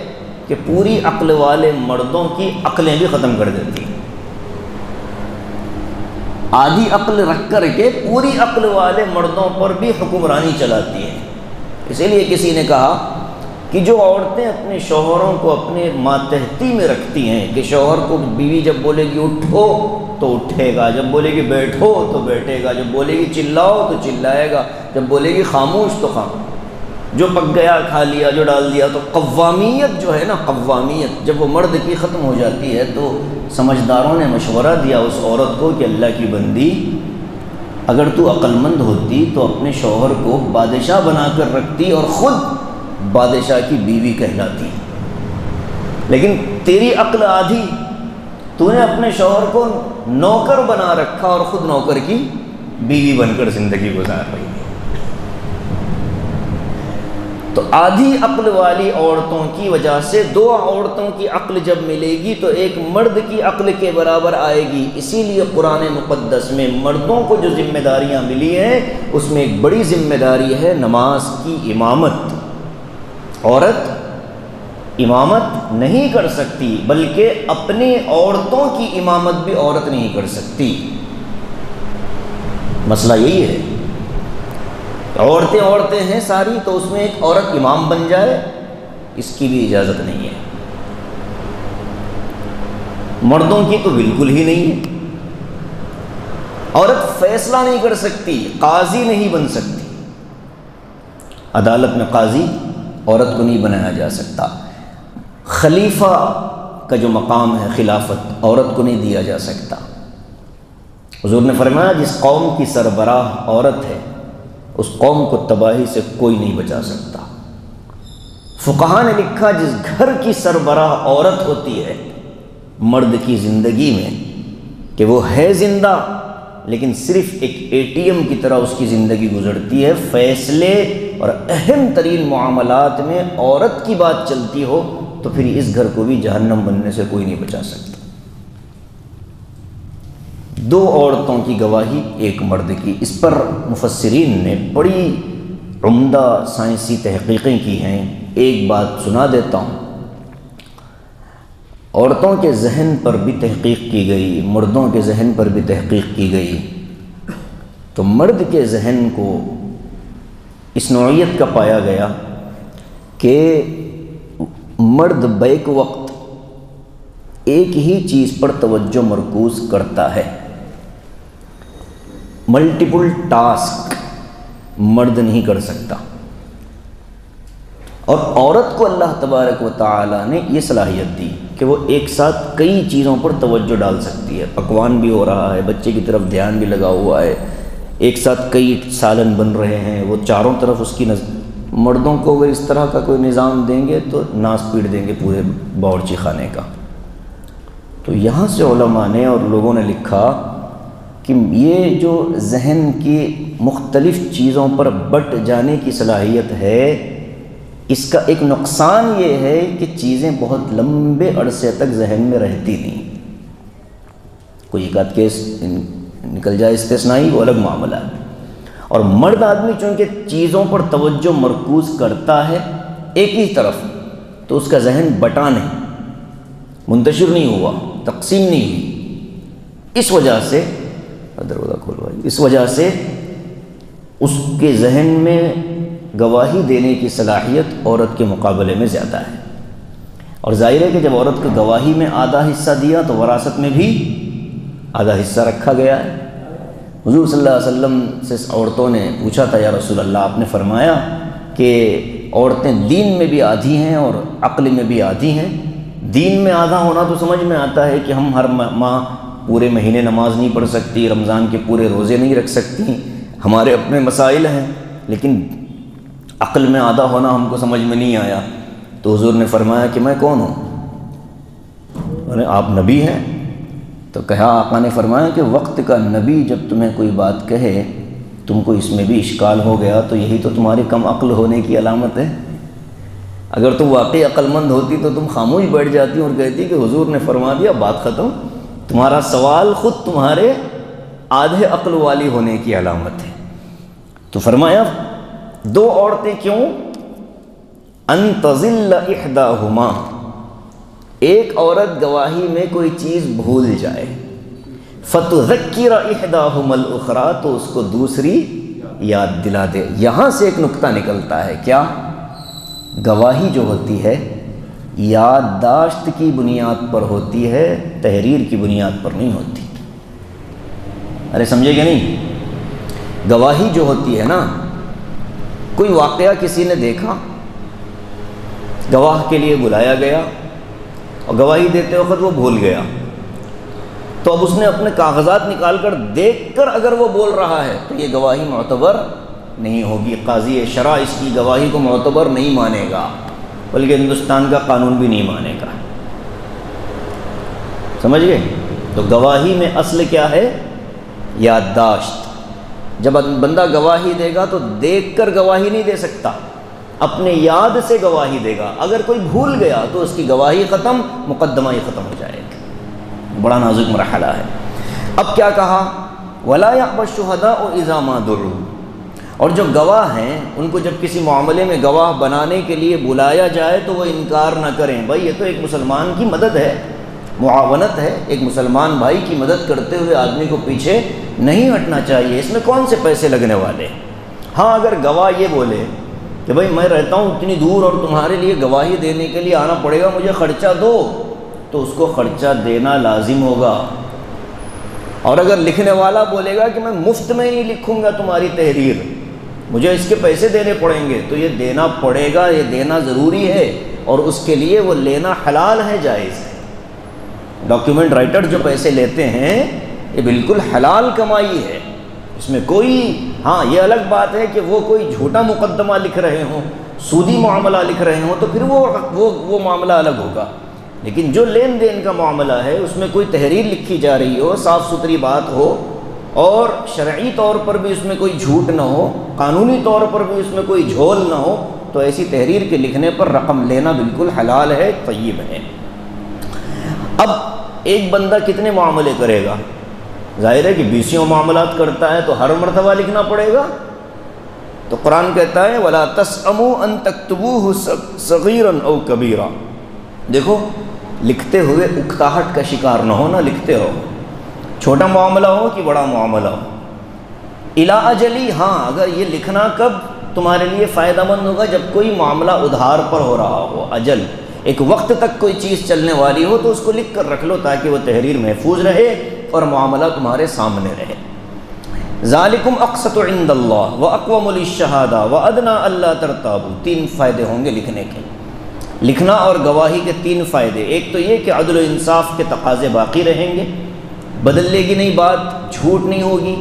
کہ پوری عقل والے مردوں کی عقلیں بھی ختم کر دیتی ہیں۔ آدھی عقل رکھ کر کے پوری عقل والے مردوں پر بھی حکمرانی چلاتی ہے۔ اسی لیے کسی نے کہا کہ جو عورتیں اپنے شوہروں کو اپنے ماتحتی میں رکھتی ہیں کہ شوہر کو بیوی جب بولے گی اٹھو تو اٹھے گا، جب بولے گی بیٹھو تو بیٹھے گا، جب بولے گی چلاؤ تو چلائے گا، جب بولے گی خاموش تو خاموش، جو پک گیا کھا لیا، جو ڈال دیا۔ تو قوامیت جو ہے نا، قوامیت جب وہ مرد کی ختم ہو جاتی ہے تو سمجھداروں نے مشورہ دیا اس عورت کو کہ اللہ کی بندی، اگر تو عقل مند ہوتی تو اپنے شوہر کو بادشاہ بنا کر رکھتی اور خود بادشاہ کی بیوی کہلاتی، لیکن تیری عقل آدھی، تو نے اپنے شوہر کو نوکر بنا رکھا اور خود نوکر کی بیوی بن کر زندگی گزار رہی ہے۔ تو آدھی عقل والی عورتوں کی وجہ سے دو عورتوں کی عقل جب ملے گی تو ایک مرد کی عقل کے برابر آئے گی۔ اسی لیے قرآن مقدس میں مردوں کو جو ذمہ داریاں ملی ہیں اس میں ایک بڑی ذمہ داری ہے نماز کی امامت۔ عورت امامت نہیں کر سکتی، بلکہ اپنی عورتوں کی امامت بھی عورت نہیں کر سکتی۔ مسئلہ یہی ہے، عورتیں ہیں ساری، تو اس میں ایک عورت امام بن جائے، اس کی بھی اجازت نہیں ہے۔ مردوں کی تو بالکل ہی نہیں ہے۔ عورت فیصلہ نہیں کر سکتی، قاضی نہیں بن سکتی، عدالت میں قاضی عورت کو نہیں بنایا جا سکتا۔ خلیفہ کا جو مقام ہے خلافت، عورت کو نہیں دیا جا سکتا۔ حضور نے فرمایا جس قوم کی سربراہ عورت ہے اس قوم کو تباہی سے کوئی نہیں بچا سکتا۔ فقہاء نے لکھا جس گھر کی سربراہ عورت ہوتی ہے مرد کی زندگی میں کہ وہ ہے زندہ لیکن صرف ایک ATM کی طرح اس کی زندگی گزرتی ہے، فیصلے اور اہم ترین معاملات میں عورت کی بات چلتی ہو تو پھر اس گھر کو بھی جہنم بننے سے کوئی نہیں بچا سکتا۔ دو عورتوں کی گواہی ایک مرد کی، اس پر مفسرین نے بڑی عمدہ سائنسی تحقیقیں کی ہیں۔ ایک بات سنا دیتا ہوں، عورتوں کے ذہن پر بھی تحقیق کی گئی، مردوں کے ذہن پر بھی تحقیق کی گئی، تو مرد کے ذہن کو اس نوعیت کا پایا گیا کہ مرد بیک وقت ایک ہی چیز پر توجہ مرکوز کرتا ہے، ملٹیپل ٹاسک مرد نہیں کر سکتا، اور عورت کو اللہ تبارک و تعالی نے یہ صلاحیت دی کہ وہ ایک ساتھ کئی چیزوں پر توجہ ڈال سکتی ہے۔ پکوان بھی ہو رہا ہے، بچے کی طرف دھیان بھی لگا ہوا ہے، ایک ساتھ کئی سالن بن رہے ہیں، وہ چاروں طرف اس کی مردوں کو اگر اس طرح کا کوئی نظام دیں گے تو ناس پیٹ دیں گے پورے باورچی خانے کا۔ تو یہاں سے علماء نے اور لوگوں نے لکھا کہ یہ جو ذہن کی مختلف چیزوں پر بٹ جانے کی صلاحیت ہے، اس کا ایک نقصان یہ ہے کہ چیزیں بہت لمبے عرصے تک ذہن میں رہتی نہیں۔ کوئی ایک آدھ کیس نکل جائے استثنائی، وہ الگ معاملہ ہے۔ اور مرد آدمی چونکہ چیزوں پر توجہ مرکوز کرتا ہے ایک ہی طرف، تو اس کا ذہن بٹا نہیں، منتشر نہیں ہوا، تقسیم نہیں ہوئی۔ اس وجہ سے دروازہ کھولوائی، اس وجہ سے اس کے ذہن میں گواہی دینے کی صلاحیت عورت کے مقابلے میں زیادہ ہے۔ اور ظاہر ہے کہ جب عورت کو گواہی میں آدھا حصہ دیا تو وراثت میں بھی آدھا حصہ رکھا گیا ہے۔ حضور صلی اللہ علیہ وسلم سے عورتوں نے پوچھا تھا، یا رسول اللہ، آپ نے فرمایا کہ عورتیں دین میں بھی آدھی ہیں اور عقل میں بھی آدھی ہیں۔ دین میں آدھا ہونا تو سمجھ میں آتا ہے کہ ہم ہر ماہ پورے مہینے نماز نہیں پڑھ سکتی، رمضان کے پورے روزے نہیں رکھ سکتی، ہمارے اپنے مسائل ہیں، لیکن عقل میں آدھا ہونا ہم کو سمجھ میں نہیں آیا۔ تو حضور نے فرمایا کہ میں کون ہوں؟ آپ نبی ہیں؟ تو کہا، آقا نے فرمایا کہ وقت کا نبی جب تمہیں کوئی بات کہے تم کو اس میں بھی اشکال ہو گیا تو یہی تو تمہاری کم عقل ہونے کی علامت ہے۔ اگر تم واقعی عقل مند ہوتی تو تم خاموش بیٹھ جاتی اور کہتی کہ حضور نے فرما دیا، بات ختم۔ تمہارا سوال خود تمہارے آدھے عقل والی ہونے کی علامت ہے۔ تو فرمایا 2 عورتیں کیوں؟ ان تضل احداہما، ایک عورت گواہی میں کوئی چیز بھول جائے، فتذکر احداہما الاخری، تو اس کو دوسری یاد دلا دے۔ یہاں سے ایک نقطہ نکلتا ہے، کیا؟ گواہی جو ہوتی ہے یادداشت کی بنیاد پر ہوتی ہے، تحریر کی بنیاد پر نہیں ہوتی۔ ارے سمجھے کہ نہیں؟ گواہی جو ہوتی ہے نا، کوئی واقعہ کسی نے دیکھا، گواہ کے لیے بلایا گیا اور گواہی دیتے وقت وہ بھول گیا، تو اب اس نے اپنے کاغذات نکال کر دیکھ کر اگر وہ بول رہا ہے تو یہ گواہی معتبر نہیں ہوگی۔ قاضی شرع اس کی گواہی کو معتبر نہیں مانے گا، بلکہ ہندوستان کا قانون بھی نہیں مانے گا۔ سمجھ گئے؟ تو گواہی میں اصل کیا ہے؟ یادداشت۔ جب بندہ گواہی دے گا تو دیکھ کر گواہی نہیں دے سکتا، اپنے یاد سے گواہی دے گا۔ اگر کوئی بھول گیا تو اس کی گواہی ختم، مقدمہ ہی ختم ہو جائے گا۔ بڑا نازک مرحلہ ہے۔ اب کیا کہا؟ وَلَا يَأْبَ الشُّهَدَاءُ إِذَا مَا دُعُوا، اور جو گواہ ہیں ان کو جب کسی معاملے میں گواہ بنانے کے لیے بلایا جائے تو وہ انکار نہ کریں۔ بھائی یہ تو ایک مسلمان کی مدد ہے، معاونت ہے، ایک مسلمان بھائی کی مدد کرتے ہوئے آدمی کو پیچھے نہیں ہٹنا چاہیے، اس میں کون سے پیسے لگنے والے۔ ہاں اگر گواہ یہ بولے کہ بھائی میں رہتا ہوں اتنی دور اور تمہارے لیے گواہی دینے کے لیے آنا پڑے گا، مجھے خرچہ دو، تو اس کو خرچہ دینا لازم ہوگا۔ اور اگر لکھنے والا بولے گا کہ میں مفت میں نہیں لکھوں گا تمہاری تحریر، مجھے اس کے پیسے دینے پڑیں گے، تو یہ دینا پڑے گا، یہ دینا ضروری ہے، اور اس کے لیے وہ لینا حلال ہے، جائز ہے۔ ڈاکیومنٹ رائٹر جو پیسے لیتے ہیں یہ بالکل حلال کمائی ہے، اس میں کوئی، ہاں یہ الگ بات ہے کہ وہ کوئی جھوٹا مقدمہ لکھ رہے ہوں، سودی معاملہ لکھ رہے ہوں، تو پھر وہ معاملہ الگ ہوگا۔ لیکن جو لین دین کا معاملہ ہے اس میں کوئی تحریر لکھی جا رہی ہو، صاف ستھری بات ہو، اور شرعی طور پر بھی اس میں کوئی جھوٹ نہ ہو، قانونی طور پر بھی اس میں کوئی جھول نہ ہو، تو ایسی تحریر کے لکھنے پر رقم لینا بالکل حلال ہے، طیب ہے۔ اب ایک بندہ کتنے معاملے کرے گا؟ ظاہر ہے کہ 20 معاملات کرتا ہے تو ہر مرتبہ لکھنا پڑے گا۔ تو قرآن کہتا ہے وَلَا تَسْأَمُوا أَن تَكْتُبُوهُ صَغِيرًا أَوْ كَبِيرًا، دیکھو لکھتے ہوئے اکتاہٹ کا شکار نہ ہو، نہ لکھتے ہو، چھوٹا معاملہ ہو کہ بڑا معاملہ ہو۔ اِلیٰ اجلی، ہاں اگر یہ لکھنا کب تمہارے لیے فائدہ مند ہوگا؟ جب کوئی معاملہ ادھار پر ہو رہا ہو، اجل، ایک وقت تک کوئی چیز چلنے والی ہو، تو اس کو لکھ کر رکھ لو تاکہ وہ تحریر محفوظ رہے اور معاملہ تمہارے سامنے رہے۔ ذالکم اقسط عند اللہ واقوم للشہادہ وادنی الا ترتابوا، 3 فائدے ہوں گے لکھنے کے، لکھنا اور گواہی کے 3 فائدے۔ ایک تو یہ کہ عدل و انصاف کے تقاضے باقی رہیں گے، بدلے گی نہیں بات، جھوٹ نہیں ہوگی۔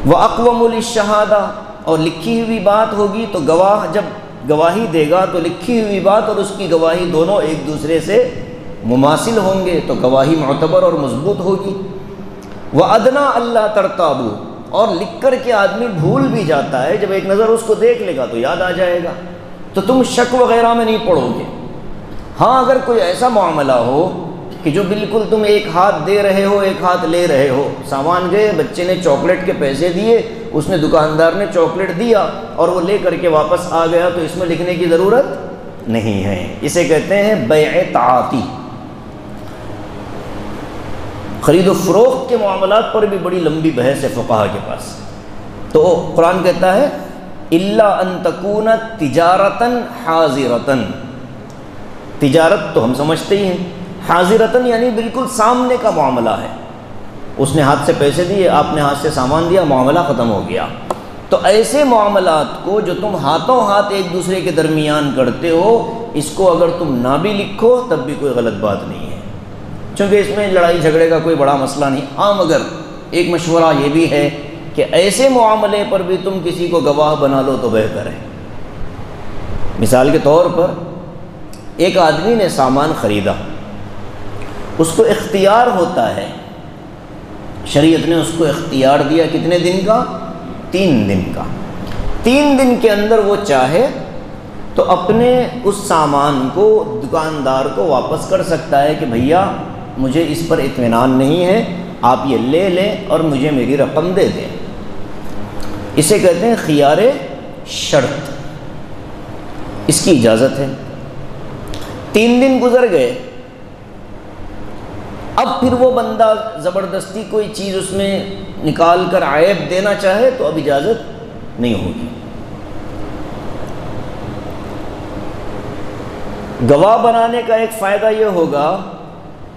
واقوم للشہادہ، اور لکھی ہوئی بات ہوگی تو گواہ جب گواہی دے گا تو لکھی ہوئی بات اور اس کی گواہی دونوں ایک دوسرے سے مماثل ہوں گے، تو گواہی معتبر اور مضبوط ہوگی۔ وَأَدْنَىٰ أَلَّا تَرْتَابُوا، اور لکھ کر کے آدمی بھول بھی جاتا ہے، جب ایک نظر اس کو دیکھ لے گا تو یاد آ جائے گا، تو تم شک وغیرہ میں نہیں پڑو گے۔ ہاں اگر کوئی ایسا معاملہ ہو کہ جو بالکل تم ایک ہاتھ دے رہے ہو ایک ہاتھ لے رہے ہو، سامان گئے، بچے نے چاکلیٹ کے پیسے دیے، اس نے دکاندار نے چاکلیٹ دیا اور وہ لے کر کے واپس آ گیا، تو اس میں لکھنے کی ضرورت نہیں ہے۔ اسے کہتے ہیں بیع تعاطی۔ خرید و فروخت کے معاملات پر بھی بڑی لمبی بحث ہے فقہا کے پاس، تو قرآن کہتا ہے الا ان تکون تجارتاً حاضرتاً، تجارت تو ہم سمجھتے ہی ہیں، حاضرتاً یعنی بالکل سامنے کا معاملہ ہے، اس نے ہاتھ سے پیسے دیے، آپ نے ہاتھ سے سامان دیا، معاملہ ختم ہو گیا۔ تو ایسے معاملات کو جو تم ہاتھوں ہاتھ ایک دوسرے کے درمیان کرتے ہو، اس کو اگر تم نہ بھی لکھو تب بھی کوئی غلط بات نہیں ہے، چونکہ اس میں لڑائی جھگڑے کا کوئی بڑا مسئلہ نہیں۔ عام اگر ایک مشورہ یہ بھی ہے کہ ایسے معاملے پر بھی تم کسی کو گواہ بنا لو تو بہتر ہے۔ مثال کے طور پر ایک آدمی نے سامان خریدا، اس کو اختیار ہوتا ہے، شریعت نے اس کو اختیار دیا کتنے دن کا؟ 3 دن کا۔ 3 دن کے اندر وہ چاہے تو اپنے اس سامان کو دکاندار کو واپس کر سکتا ہے کہ بھیا مجھے اس پر اطمینان نہیں ہے، آپ یہ لے لیں اور مجھے میری رقم دے دیں۔ اسے کہتے ہیں خیار شرط، اس کی اجازت ہے۔ 3 دن گزر گئے، اب پھر وہ بندہ زبردستی کوئی چیز اس میں نکال کر عیب دینا چاہے تو اب اجازت نہیں ہوگی۔ گواہ بنانے کا ایک فائدہ یہ ہوگا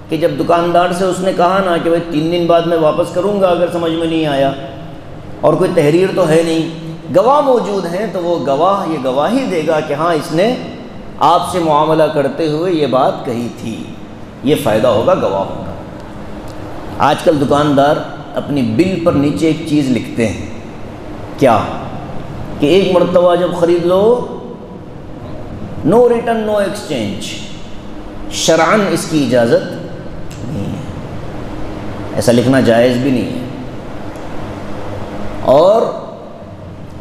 کہ جب دکاندار سے اس نے کہا نا کہ بھائی 3 دن بعد میں واپس کروں گا اگر سمجھ میں نہیں آیا، اور کوئی تحریر تو ہے نہیں، گواہ موجود ہیں، تو وہ گواہ یہ گواہی دے گا کہ ہاں اس نے آپ سے معاملہ کرتے ہوئے یہ بات کہی تھی، یہ فائدہ ہوگا گواہوں کا۔ آج کل دکاندار اپنی بل پر نیچے ایک چیز لکھتے ہیں، کیا کہ 1 مرتبہ جب خرید لو نو ریٹرن نو ایکسچینج، شرعاً اس کی اجازت نہیں ہے، ایسا لکھنا جائز بھی نہیں ہے۔ اور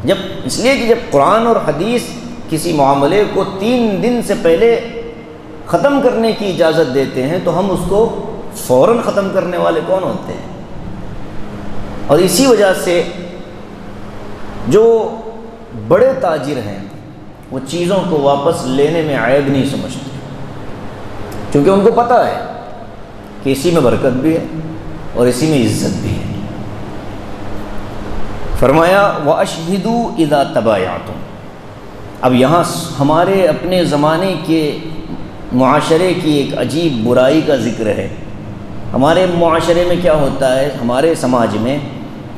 جب اس لیے کہ جب قرآن اور حدیث کسی معاملے کو 3 دن سے پہلے ختم کرنے کی اجازت دیتے ہیں تو ہم اس کو فوراً ختم کرنے والے کون ہوتے ہیں؟ اور اسی وجہ سے جو بڑے تاجر ہیں وہ چیزوں کو واپس لینے میں عیب نہیں سمجھتے، کیونکہ ان کو پتہ ہے کہ اسی میں برکت بھی ہے اور اسی میں عزت بھی ہے۔ فرمایا وَأَشْهِدُوا إِذَا تَبَايَعْتُمْ۔ اب یہاں ہمارے اپنے زمانے کے معاشرے کی ایک عجیب برائی کا ذکر ہے۔ ہمارے معاشرے میں کیا ہوتا ہے، ہمارے سماج میں،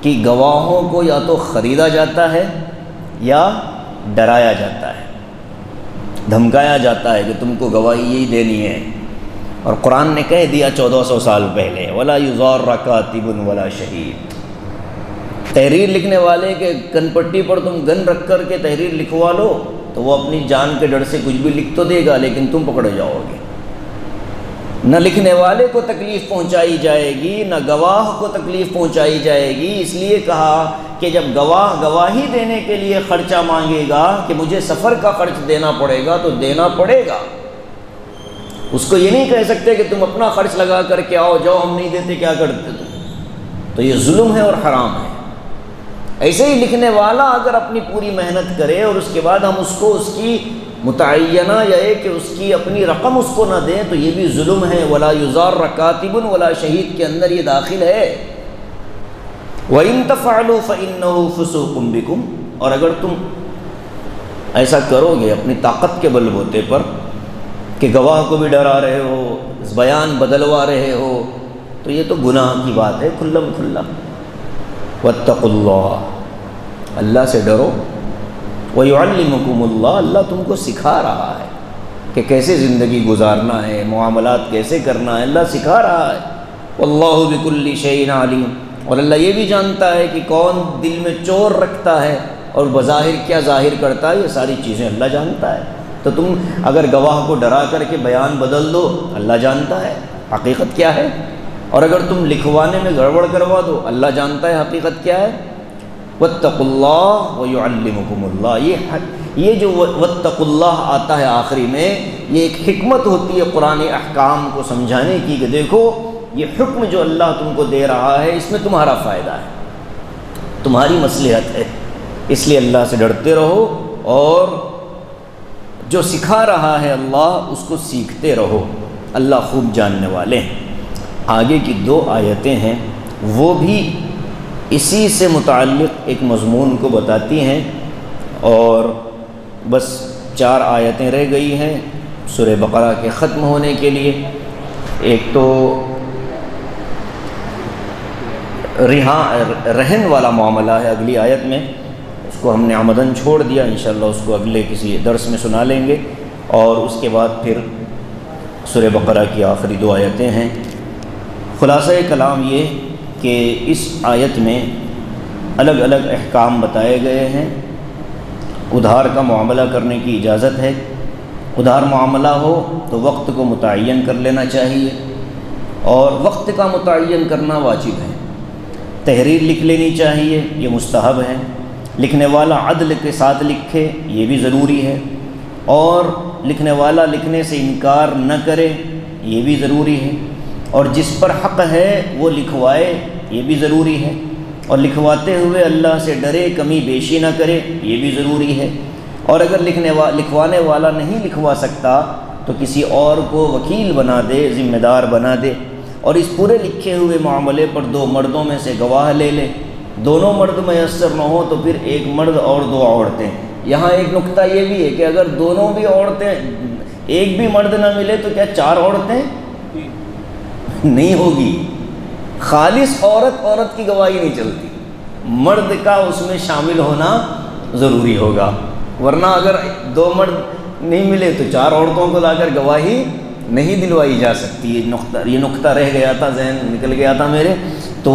کہ گواہوں کو یا تو خریدا جاتا ہے یا ڈرایا جاتا ہے، دھمکایا جاتا ہے کہ تم کو گواہی یہی دینی ہے۔ اور قرآن نے کہہ دیا 1400 سال پہلے وَلَا يُضَارَّ كَاتِبٌ وَلَا شَهِيدٌ، تحریر لکھنے والے کے گن پٹی پر تم گن رکھ کر کے تحریر لکھوا لو تو وہ اپنی جان کے ڈر سے کچھ بھی لکھ تو دے گا لیکن تم پکڑے جاؤ گے۔ نہ لکھنے والے کو تکلیف پہنچائی جائے گی، نہ گواہ کو تکلیف پہنچائی جائے گی۔ اس لیے کہا کہ جب گواہ گواہی دینے کے لیے خرچہ مانگے گا کہ مجھے سفر کا خرچ دینا پڑے گا تو دینا پڑے گا، اس کو یہ نہیں کہہ سکتے کہ تم اپنا خرچ لگا کر کے آؤ، جاؤ ہم نہیں دیتے کیا کرتے تم، تو یہ ظلم ہے اور حرام ہے۔ ایسے ہی لکھنے والا اگر اپنی پوری محنت کرے اور اس کے بعد ہم اس کو اس کی متعینہ یا کہ اس کی اپنی رقم اس کو نہ دیں تو یہ بھی ظلم ہے۔ وَلَا يُضَارَّ كَاتِبٌ وَلَا شَهِيدٌ کے اندر یہ داخل ہے۔ وَإِن تَفْعَلُوا فَإِنَّهُ فُسُوقٌ بِكُمْ، اور اگر تم ایسا کرو گے اپنی طاقت کے بل بوتے پر کہ گواہ کو بھی ڈرا رہے ہو، بیان بدلوا رہے ہو، تو یہ تو گناہ کی بات ہے کھلم کھلا۔ وَاتَّقُوا اللَّهَ، اللہ سے ڈرو، وَيُعَلِّمُكُمُ اللَّهُ، اللہ تم کو سکھا رہا ہے کہ کیسے زندگی گزارنا ہے، معاملات کیسے کرنا ہے، اللہ سکھا رہا ہے۔ وَاللَّهُ بِكُلِّ شَيْءٍ عَلِيمٌ، اور اللہ یہ بھی جانتا ہے کہ کون دل میں چور رکھتا ہے اور بظاہر کیا ظاہر کرتا ہے، یہ ساری چیزیں اللہ جانتا ہے۔ تو تم اگر گواہ کو ڈرا کر کے بیان بدل دو، اللہ جانتا ہے حقیقت کیا ہے، اور اگر تم لکھوانے میں گڑبڑ کروا دو، اللہ جانتا ہے حقیقت کیا ہے۔ وَاتَّقُوا اللَّهَ وَيُعَلِّمُكُمُ اللَّهُ، یہ جو وَاتَّقُوا اللَّهَ آتا ہے آخری میں، یہ ایک حکمت ہوتی ہے قرآن احکام کو سمجھانے کی کہ دیکھو یہ حکم جو اللہ تم کو دے رہا ہے اس میں تمہارا فائدہ ہے، تمہاری مصلحت ہے، اس لیے اللہ سے ڈرتے رہو، اور جو سکھا رہا ہے اللہ اس کو سیکھتے رہو، اللہ خوب جاننے والے ہیں۔ آگے کی 2 آیتیں ہیں وہ بھی اسی سے متعلق ایک مضمون کو بتاتی ہیں، اور بس 4 آیتیں رہ گئی ہیں سورہ بقرہ کے ختم ہونے کے لیے۔ ایک تو رہن والا معاملہ ہے اگلی آیت میں، اس کو ہم نے عمدن چھوڑ دیا، انشاءاللہ اس کو اگلے کسی درس میں سنا لیں گے، اور اس کے بعد پھر سورہ بقرہ کی آخری 2 آیتیں ہیں۔ خلاصہ کلام یہ کہ اس آیت میں الگ الگ احکام بتائے گئے ہیں۔ ادھار کا معاملہ کرنے کی اجازت ہے، ادھار معاملہ ہو تو وقت کو متعین کر لینا چاہیے، اور وقت کا متعین کرنا واجب ہے۔ تحریر لکھ لینی چاہیے، یہ مستحب ہے۔ لکھنے والا عدل کے ساتھ لکھے، یہ بھی ضروری ہے، اور لکھنے والا لکھنے سے انکار نہ کرے، یہ بھی ضروری ہے، اور جس پر حق ہے وہ لکھوائے، یہ بھی ضروری ہے۔ اور لکھواتے ہوئے اللہ سے ڈرے، کمی بیشی نہ کرے، یہ بھی ضروری ہے۔ اور اگر لکھوانے والا نہیں لکھوا سکتا تو کسی اور کو وکیل بنا دے، ذمہ دار بنا دے، اور اس پورے لکھے ہوئے معاملے پر 2 مردوں میں سے گواہ لے لے۔ دونوں مرد میسر نہ ہو تو پھر 1 مرد اور 2 عورتیں۔ یہاں ایک نقطہ یہ بھی ہے کہ اگر دونوں بھی عورتیں، ایک بھی مرد نہ ملے تو کیا 4 عورتیں نہیں ہوگی؟ خالص عورت کی گواہی نہیں چلتی، مرد کا اس میں شامل ہونا ضروری ہوگا، ورنہ اگر 2 مرد نہیں ملے تو 4 عورتوں کو لا کر گواہی نہیں دلوائی جا سکتی۔ یہ نقطہ رہ گیا تھا، ذہن نکل گیا تھا میرے۔ تو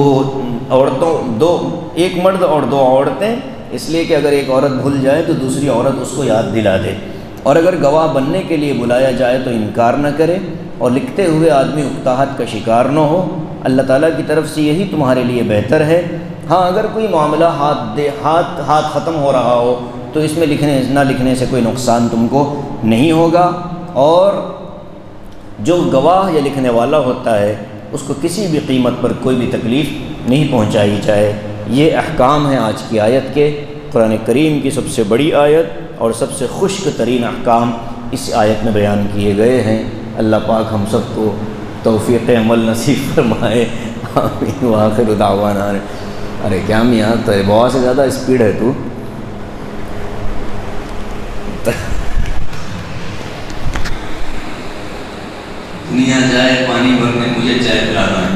عورتوں 1 مرد اور 2 عورتیں، اس لیے کہ اگر ایک عورت بھول جائے تو دوسری عورت اس کو یاد دلا دے۔ اور اگر گواہ بننے کے لیے بلایا جائے تو انکار نہ کرے، اور لکھتے ہوئے آدمی اکتاہٹ کا شکار نہ ہو۔ اللہ تعالیٰ کی طرف سے یہی تمہارے لیے بہتر ہے۔ ہاں اگر کوئی معاملہ ہاتھ ختم ہو رہا ہو تو اس میں نہ لکھنے سے کوئی نقصان تم کو نہیں ہوگا، اور جو گواہ یا لکھنے والا ہوتا ہے اس کو کسی بھی قیمت پر کوئی بھی تکلیف نہیں پہنچائی جائے۔ یہ احکام ہیں آج کی آیت کے، قرآن کریم کی سب سے بڑی آیت اور سب سے خشک ترین احکام اس آیت میں بیان کیے گئے ہیں۔ اللہ پاک ہم سب کو توفیق عمل نصیب فرمائے، آمین وآخر دعوانا۔ ارے کیا میاں تو بہت سے زیادہ اسپیڈ ہے تو۔ دنیا جائے پانی بھرنے، مجھے چائے پلانا ہے۔